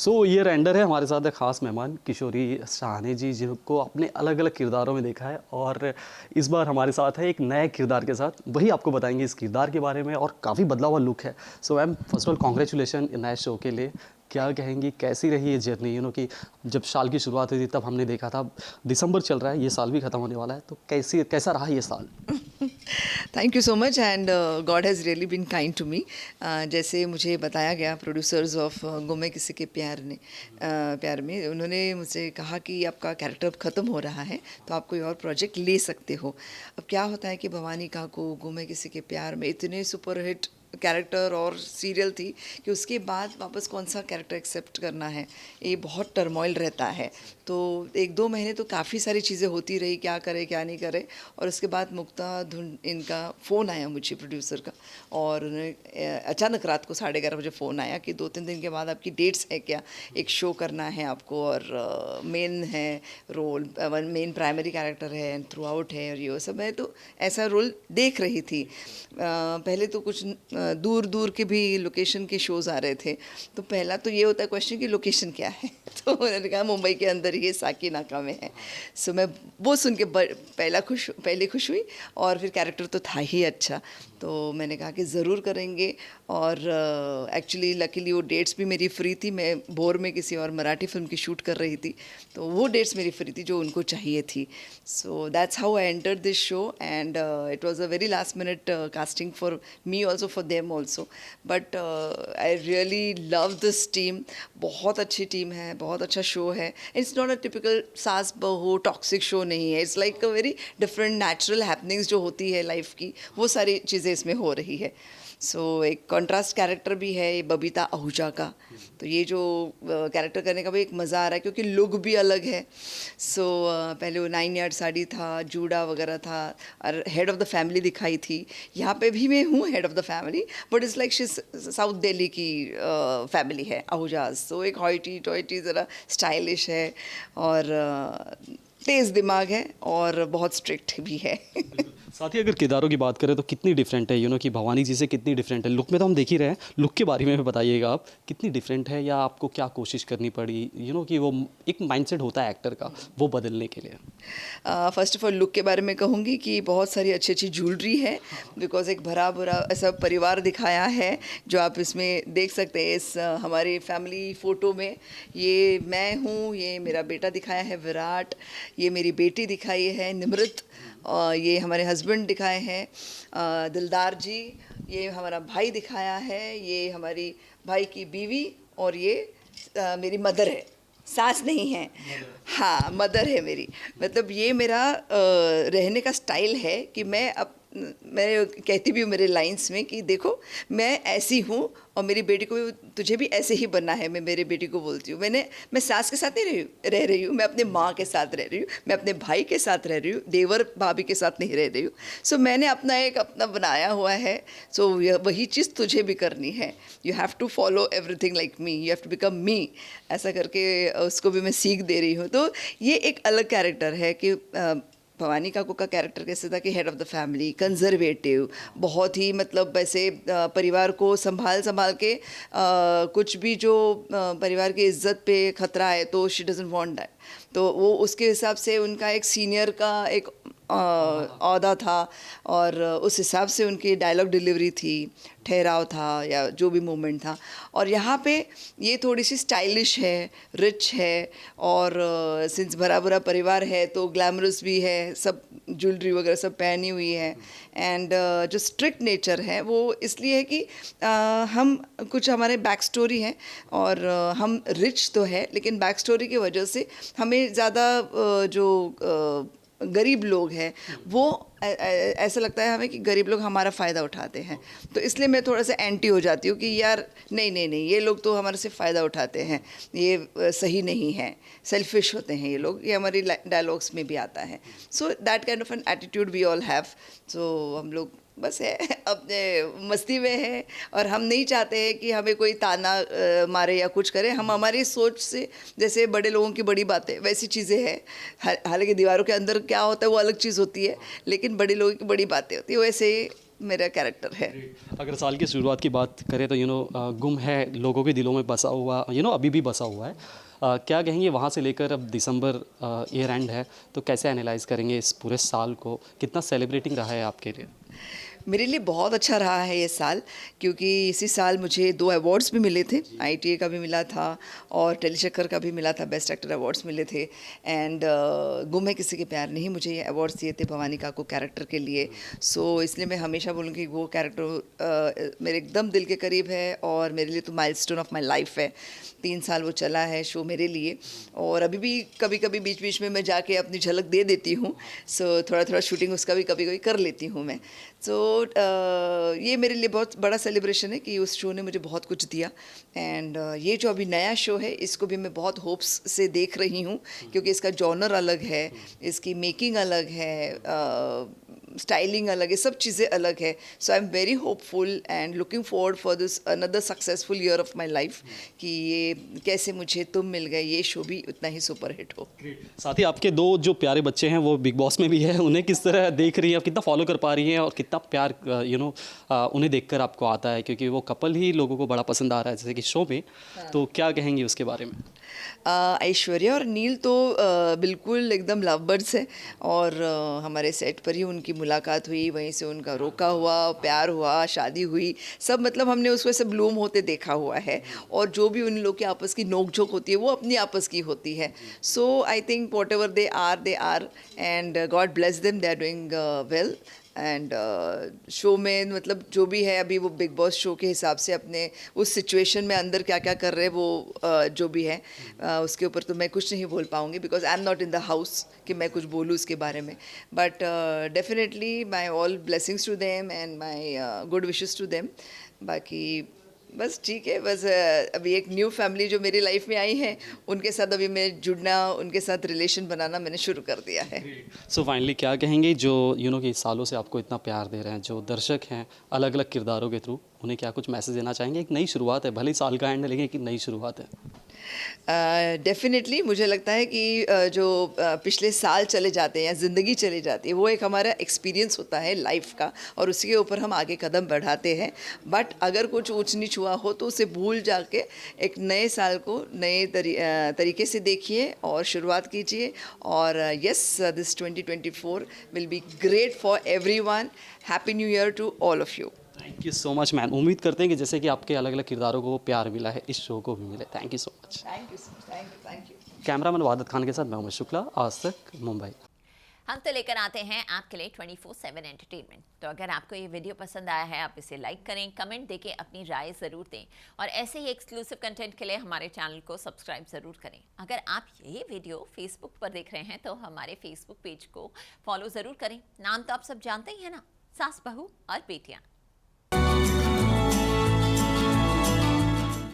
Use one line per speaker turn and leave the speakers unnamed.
सो year ender है, हमारे साथ है खास मेहमान किशोरी साहनी जी, जिनको अपने अलग अलग किरदारों में देखा है और इस बार हमारे साथ है एक नए किरदार के साथ। वही आपको बताएंगे इस किरदार के बारे में और काफ़ी बदला हुआ लुक है। So ma'am first of all congratulation नए शो के लिए। क्या कहेंगी, कैसी रही ये जर्नी? कि जब साल की शुरुआत हुई थी तब हमने देखा था, दिसंबर चल रहा है, ये साल भी ख़त्म होने वाला है, तो कैसा रहा ये साल?
Thank you so much and God has really been kind to me. जैसे मुझे बताया गया प्रोड्यूसर्स ऑफ गुमे किसी के प्यार में उन्होंने मुझसे कहा कि आपका कैरेक्टर अब ख़त्म हो रहा है तो आप कोई और प्रोजेक्ट ले सकते हो। अब क्या होता है कि भवानी काकू गुमे किसी के प्यार में इतने सुपरहिट कैरेक्टर और सीरियल थी कि उसके बाद वापस कौन सा कैरेक्टर एक्सेप्ट करना है, ये बहुत टर्मोइल रहता है। तो 1-2 महीने तो काफ़ी सारी चीज़ें होती रही, क्या करे क्या नहीं करे। और उसके बाद मुक्ता धुन इनका फ़ोन आया मुझे, प्रोड्यूसर का, और अचानक रात को 11:30 बजे फ़ोन आया कि 2-3 दिन के बाद आपकी डेट्स है क्या, एक शो करना है आपको और मेन है रोल, मेन प्राइमरी कैरेक्टर है एंड थ्रू आउट है और ये सब। मैं तो ऐसा रोल देख रही थी। पहले तो कुछ दूर दूर के भी लोकेशन के शोज़ आ रहे थे, तो पहला तो ये होता है क्वेश्चन कि लोकेशन क्या है तो उन्होंने कहा मुंबई के अंदर ही साकी नाका में है। सो मैं वो सुन के पहले खुश हुई और फिर कैरेक्टर तो था ही अच्छा, तो मैंने कहा कि ज़रूर करेंगे। और एक्चुअली लकीली वो डेट्स भी मेरी फ्री थी। मैं भोर में किसी और मराठी फिल्म की शूट कर रही थी, तो वो डेट्स मेरी फ्री थी जो उनको चाहिए थी। So that's how I entered this show and it was a very last minute casting for me also, for them also, but I really love this team. बहुत अच्छी टीम है, बहुत अच्छा शो है। इट्स नॉट अ टिपिकल सास बहू toxic show नहीं है। It's like a very different natural happenings जो होती है लाइफ की, वो सारी चीज़ें इसमें हो रही है। सो एक कॉन्ट्रास्ट कैरेक्टर भी है ये बबीता आहूजा का, तो ये जो कैरेक्टर करने का भी एक मज़ा आ रहा है क्योंकि लुक भी अलग है। सो पहले वो 9 यार्ड साड़ी था, जूड़ा वगैरह था और हेड ऑफ़ द फैमिली दिखाई थी। यहाँ पे भी मैं हूँ head of the family, but it's like she south Delhi की फैमिली है आहूजाज। सो एक हॉइटी टॉइटी ज़रा स्टाइलिश है और तेज़ दिमाग है और बहुत स्ट्रिक्ट भी है
साथ ही अगर किरदारों की बात करें तो कितनी डिफरेंट है कि भवानी जी से कितनी डिफरेंट है? लुक में तो हम देख ही रहे हैं, लुक के बारे में भी बताइएगा आप, कितनी डिफरेंट है या आपको क्या कोशिश करनी पड़ी कि वो एक माइंडसेट होता है एक्टर का, वो बदलने के लिए?
फर्स्ट ऑफ ऑल लुक के बारे में कहूँगी कि बहुत सारी अच्छी अच्छी ज्वेलरी है, बिकॉज एक भरा भरा ऐसा परिवार दिखाया है जो आप इसमें देख सकते हैं। इस हमारी फैमिली फ़ोटो में ये मैं हूँ, ये मेरा बेटा दिखाया है विराट, ये मेरी बेटी दिखाई है निमृत, और ये हमारे हस्बैंड दिखाए हैं दिलदार जी, ये हमारा भाई दिखाया है, ये हमारी भाई की बीवी, और ये मेरी मदर है, सास नहीं है, हाँ मदर है मेरी। मतलब ये मेरा रहने का स्टाइल है कि मैं कहती भी हूँ मेरे लाइंस में कि देखो मैं ऐसी हूँ और मेरी बेटी को भी, तुझे भी ऐसे ही बनना है। मैं मेरी बेटी को बोलती हूँ, मैं सास के साथ नहीं रह रही हूँ, मैं अपने माँ के साथ रह रही हूँ, मैं अपने भाई के साथ रह रही हूँ, देवर भाभी के साथ नहीं रह रही हूँ। सो मैंने अपना बनाया हुआ है। सो वही चीज़ तुझे भी करनी है। You have to follow everything like me, you have to become me, ऐसा करके उसको भी मैं सीख दे रही हूँ। तो ये एक अलग कैरेक्टर है कि भवानी काकू का कैरेक्टर कैसे था कि head of the family, conservative, बहुत ही मतलब ऐसे परिवार को संभाल के कुछ भी जो परिवार की इज्जत पे खतरा है तो शी डजंट वांट दैट। तो वो उसके हिसाब से उनका एक सीनियर का एक औहदा था और उस हिसाब से उनकी डायलॉग डिलीवरी थी, ठहराव था या जो भी मूवमेंट था। और यहाँ पे ये थोड़ी सी स्टाइलिश है, रिच है, और सिंस भरा भरा परिवार है तो ग्लैमरस भी है, सब ज्वेलरी वगैरह सब पहनी हुई है। एंड जो स्ट्रिक्ट नेचर है वो इसलिए है कि हम कुछ हमारे बैक स्टोरी है और हम रिच तो है लेकिन बैक स्टोरी की वजह से हमें ज़्यादा जो गरीब लोग हैं वो ऐसा लगता है हमें कि गरीब लोग हमारा फ़ायदा उठाते हैं। तो इसलिए मैं थोड़ा सा एंटी हो जाती हूँ कि यार नहीं नहीं नहीं, ये लोग तो हमारे से फ़ायदा उठाते हैं, ये सही नहीं है, सेल्फिश होते हैं ये लोग, ये हमारी डायलॉग्स में भी आता है। So that kind of an attitude we all have. So हम लोग बस है अपने मस्ती में है और हम नहीं चाहते हैं कि हमें कोई ताना मारे या कुछ करे। हम हमारी सोच से, जैसे बड़े लोगों की बड़ी बातें वैसी चीज़ें हैं। हालांकि दीवारों के अंदर क्या होता है वो अलग चीज़ होती है, लेकिन बड़े लोगों की बड़ी बातें होती है, वैसे मेरा कैरेक्टर है।
अगर साल की शुरुआत की बात करें तो गुम है लोगों के दिलों में बसा हुआ, अभी भी बसा हुआ है। क्या कहेंगे वहाँ से लेकर अब दिसंबर ईयर एंड है, तो कैसे एनालाइज करेंगे इस पूरे साल को, कितना सेलिब्रेटिंग रहा है आपके लिए?
मेरे लिए बहुत अच्छा रहा है ये साल, क्योंकि इसी साल मुझे 2 अवार्ड्स भी मिले थे। आईटीए का भी मिला था और टेलीचक्कर का भी मिला था, बेस्ट एक्टर अवार्ड्स मिले थे। एंड गुम है किसी के प्यार ने ही मुझे ये अवार्ड्स दिए थे भवानी काको कैरेक्टर के लिए। सो इसलिए मैं हमेशा बोलूँगी वो कैरेक्टर मेरे एकदम दिल के करीब है और मेरे लिए तो माइलस्टोन ऑफ माई लाइफ है। 3 साल वो चला है शो मेरे लिए, और अभी भी कभी कभी बीच बीच में मैं जाके अपनी झलक दे देती हूँ। सो थोड़ा थोड़ा शूटिंग उसका भी कभी कभी कर लेती हूँ मैं। सो ये मेरे लिए बहुत बड़ा सेलिब्रेशन है कि उस शो ने मुझे बहुत कुछ दिया। एंड ये जो अभी नया शो है इसको भी मैं बहुत होप्स से देख रही हूँ, क्योंकि इसका जॉनर अलग है, इसकी मेकिंग अलग है, स्टाइलिंग अलग है, सब चीज़ें अलग है। So I am very hopeful and looking forward for this another successful year of my life, कि ये कैसे मुझे तुम मिल गए ये शो भी उतना ही सुपर हिट हो।
साथ ही आपके 2 जो प्यारे बच्चे हैं वो बिग बॉस में भी है, उन्हें किस तरह देख रही हैं, कितना फॉलो कर पा रही हैं और कितना प्यार उन्हें देखकर आपको आता है, क्योंकि वो कपल ही लोगों को बड़ा पसंद आ रहा है जैसे कि शो में। तो क्या कहेंगी उसके बारे में?
ऐश्वर्या और नील तो बिल्कुल एकदम लव बर्ड्स है, और हमारे सेट पर ही उनकी मुलाकात हुई, वहीं से उनका रोका हुआ, प्यार हुआ, शादी हुई, सब मतलब हमने उसको ऐसे ब्लूम होते देखा हुआ है। और जो भी उन लोग की आपस की नोक झोंक होती है वो अपनी आपस की होती है। So I think whatever they are and God bless them, they are doing well. And show में मतलब जो भी है अभी वो बिग बॉस शो के हिसाब से अपने उस सिचुएशन में अंदर क्या क्या कर रहे हैं वो जो भी है उसके ऊपर तो मैं कुछ नहीं बोल पाऊँगी, because I am not in the house कि मैं कुछ बोलूँ उसके बारे में। But definitely my all blessings to them and my good wishes to them. बाकी बस ठीक है, बस अभी एक न्यू फैमिली जो मेरी लाइफ में आई है उनके साथ अभी मैं जुड़ना, उनके साथ रिलेशन बनाना मैंने शुरू कर दिया है।
सो फाइनली क्या कहेंगे जो कि सालों से आपको इतना प्यार दे रहे हैं, जो दर्शक हैं अलग अलग किरदारों के थ्रू, उन्हें क्या कुछ मैसेज देना चाहेंगे? एक नई शुरुआत है, भले ही साल का एंड है लेकिन एक नई शुरुआत है।
डेफिनेटली मुझे लगता है कि जो पिछले साल चले जाते हैं या ज़िंदगी चली जाती है वो एक हमारा एक्सपीरियंस होता है लाइफ का, और उसके ऊपर हम आगे कदम बढ़ाते हैं। बट अगर कुछ ऊंच नीच हुआ हो तो उसे भूल जाके एक नए साल को नए तरीके से देखिए और शुरुआत कीजिए। और yes, this 2024 will be great for everyone. Happy new year to all of you.
Thank you so much ma'am. उम्मीद करते हैं कि जैसे कि आपके अलग अलग किरदारों को प्यार मिला है, इस शो को भी मिले। Thank you so much.
Thank you, thank you.
Cameraman Wahdat Khan के साथ मैं उमेश शुक्ला, आज तक मुंबई।
हम तो लेकर आते हैं आपके लिए 24/7 एंटरटेनमेंट। तो अगर आपको ये वीडियो पसंद आया है आप इसे लाइक करें, कमेंट देके अपनी राय ज़रूर दें, और ऐसे ही एक्सक्लूसिव कंटेंट के लिए हमारे चैनल को सब्सक्राइब ज़रूर करें। अगर आप ये वीडियो फेसबुक पर देख रहे हैं तो हमारे फेसबुक पेज को फॉलो ज़रूर करें। नाम तो आप सब जानते ही हैं ना, सास बहू और बेटियाँ।